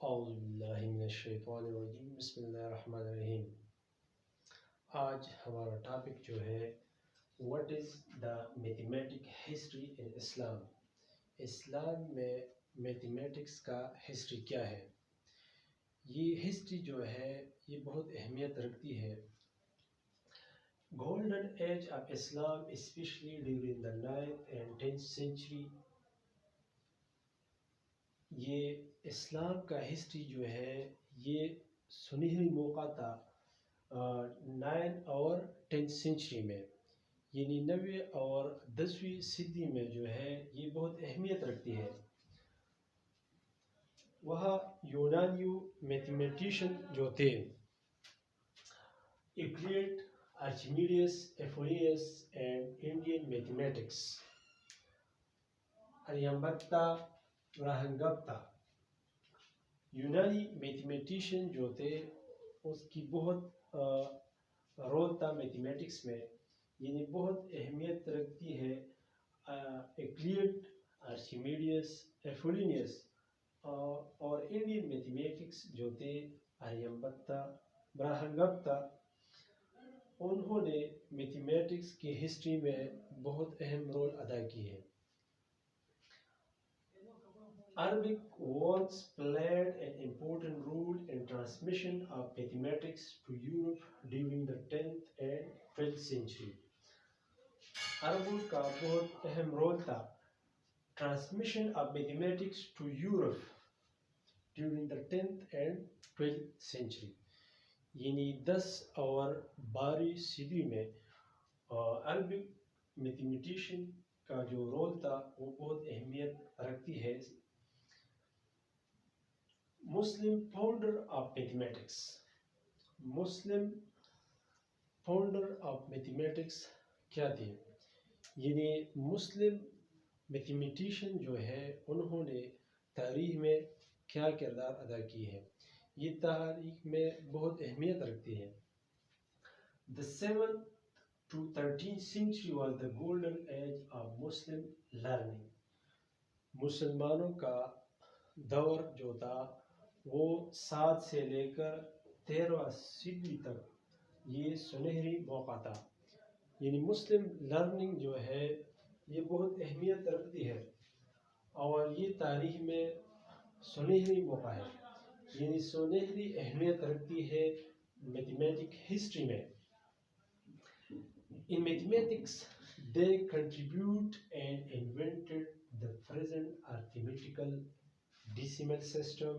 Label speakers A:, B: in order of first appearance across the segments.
A: اعوذ باللہ من الشیطان الرجیم بسم اللہ الرحمن الرحیم۔ آج ہمارا ٹاپک جو ہے what is the mathematic history in Islam, اسلام میں میتھمیٹکس کا ہسٹری کیا ہے۔ یہ ہسٹری جو ہے یہ بہت اہمیت رکھتی ہے۔ Golden age of Islam especially during the 9th and 10th century، یہ اسلام کا ہسٹری جو ہے یہ سنہری موقع تھا 9 اور 10 سینچری میں، یعنی 9ویں اور 10ویں صدی میں جو ہے یہ بہت اہمیت رکھتی ہے۔ وہاں یونانیو میتھمیٹیشین جو تھے، ایکلیٹ، آرچیمیڈس، ایفورینس اینڈ انڈین میتھمیٹکس، اریمبتا، براہمگپتا، یونانی میتھمیٹیشین جو تھے اس کی بہت رول تھا میتھمیٹکس میں، یعنی بہت اہمیت رکھتی ہے۔ ایکلیٹ، آرچیمیڈس، ایفورینس اور انڈین میتھمیٹکس جو تھے اریمبتا، براہمگپتا، انہوں نے میتھمیٹکس کی ہسٹری میں بہت اہم رول ادا کی ہے۔ Arabic once played an important role in transmission of mathematics to Europe during the 10th and 12th century۔ عربوں کا بہت اہم رول تھا transmission of mathematics to Europe during the 10th and 12th century، یعنی 10 اور 12 صدی میں عربک میتھمیٹیشین کا جو رول تھا وہ بہت اہمیت رکھتی ہے۔ Muslim founder of mathematics, Muslim founder of mathematics کیا تھے، یعنی مسلم میتھمیٹیشین جو ہے انہوں نے تاریخ میں کیا کردار ادا کی ہے، یہ تاریخ میں بہت اہمیت رکھتی ہے۔ The 7th to 13th century was the golden age of Muslim learning۔ مسلمانوں کا دور جو تھا وہ 7 سے لے کر 13 صدی تک یہ سنہری موقع تھا، یعنی مسلم لرننگ جو ہے یہ بہت اہمیت رکھتی ہے اور یہ تاریخ میں سنہری موقع ہے، یعنی سنہری اہمیت رکھتی ہے میتھمیٹک ہسٹری میں۔ In mathematics, they contribute and invented the present arithmetical decimal system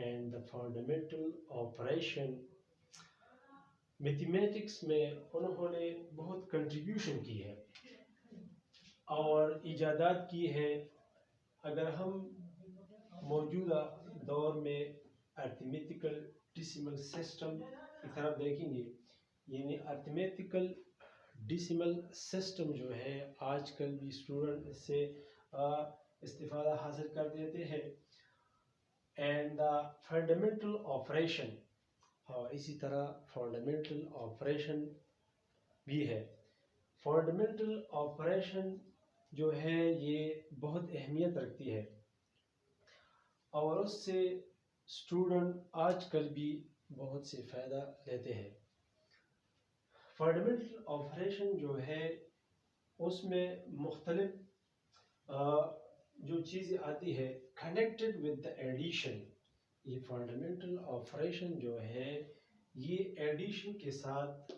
A: and the fundamental operation۔ Mathematics میں انہوں نے بہت کنٹریبیوشن کی ہے اور ایجادات کی ہے۔ اگر ہم موجودہ دور میں ارتھمیٹیکل ڈیسیمل سسٹم کی طرف دیکھیں گے، یعنی ارتھمیٹیکل ڈیسیمل سسٹم جو ہے آج کل بھی اسٹوڈنٹ اس سے استفادہ حاصل کر دیتے ہیں، اینڈ دا فنڈامنٹل آپریشن، اور اسی طرح فنڈامنٹل آپریشن بھی ہے۔ فنڈامنٹل آپریشن جو ہے یہ بہت اہمیت رکھتی ہے اور اس سے اسٹوڈنٹ آج کل بھی بہت سے فائدہ لیتے ہیں۔ فنڈامنٹل آپریشن جو ہے اس میں مختلف جو چیزیں آتی ہے کنیکٹڈ ود دا ایڈیشن۔ یہ فنڈامنٹل آپریشن جو ہے یہ ایڈیشن کے ساتھ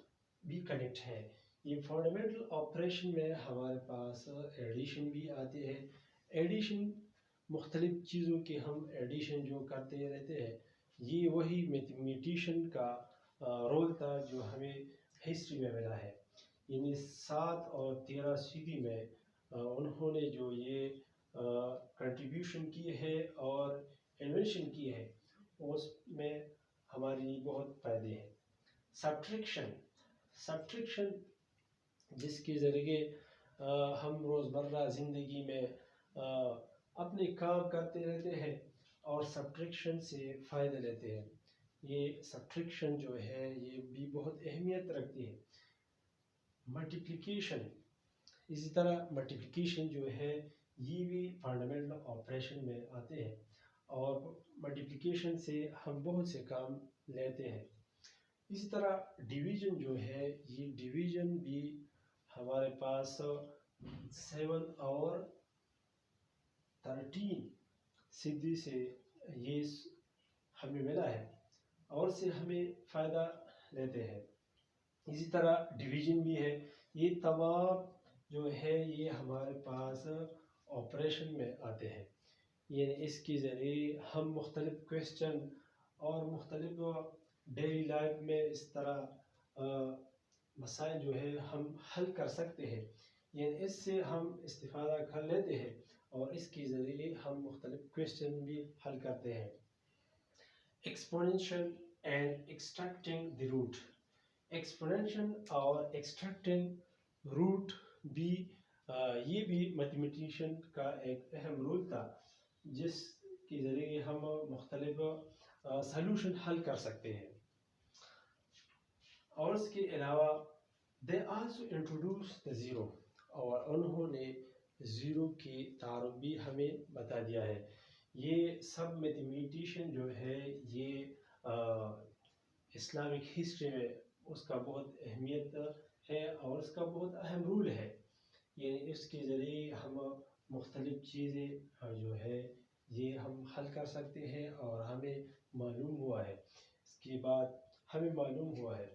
A: بھی کنیکٹ ہے۔ یہ فنڈامنٹل آپریشن میں ہمارے پاس ایڈیشن بھی آتی ہے۔ ایڈیشن مختلف چیزوں کے ہم ایڈیشن جو کرتے رہتے ہیں، یہ وہی میتھمیٹیشین کا رول تھا جو ہمیں ہسٹری میں ملا ہے، یعنی 7 اور 13 صدی میں انہوں نے جو یہ کنٹریبیوشن کی ہے اور انوینشن کی ہے اس میں ہماری بہت فائدے ہیں۔ سبٹریکشن جس کے ذریعے ہم روزمرہ زندگی میں اپنے کام کرتے رہتے ہیں اور سبٹریکشن سے فائدہ لیتے ہیں، یہ سبٹریکشن جو ہے یہ بھی بہت اہمیت رکھتی ہے۔ ملٹیپلیکیشن، اسی طرح ملٹیپلیکیشن جو ہے یہ بھی فنڈامنٹل آپریشن میں آتے ہیں اور ملٹیپلیکیشن سے ہم بہت سے کام لیتے ہیں۔ اسی طرح ڈویژن جو ہے، یہ ڈویژن بھی ہمارے پاس 7 اور 13 صدی سے یہ ہمیں ملا ہے اور سے ہمیں فائدہ لیتے ہیں۔ اسی طرح ڈویژن بھی ہے، یہ تمام جو ہے یہ ہمارے پاس آپریشن میں آتے ہیں، یعنی اس کے ذریعے ہم مختلف کویسچن اور مختلف ڈیلی لائف میں اس طرح مسائل جو ہے ہم حل کر سکتے ہیں، یعنی اس سے ہم استفادہ کر لیتے ہیں اور اس کے ذریعے ہم مختلف کویسچن بھی حل کرتے ہیں۔ ایکسپوننشل اینڈ ایکسٹریکٹنگ دی روٹ، ایکسپوننشل اور ایکسٹریکٹنگ روٹ بھی یہ بھی میتھمیٹیشین کا ایک اہم رول تھا، جس کے ذریعے ہم مختلف سلوشن حل کر سکتے ہیں۔ اور اس کے علاوہ they also introduced the zero، اور انہوں نے زیرو کی تعارف بھی ہمیں بتا دیا ہے۔ یہ سب میتھمیٹیشین جو ہے یہ اسلامک ہسٹری میں اس کا بہت اہمیت ہے اور اس کا بہت اہم رول ہے، یعنی اس کے ذریعے ہم مختلف چیزیں جو ہے یہ ہم حل کر سکتے ہیں اور ہمیں معلوم ہوا ہے، اس کے بعد ہمیں معلوم ہوا ہے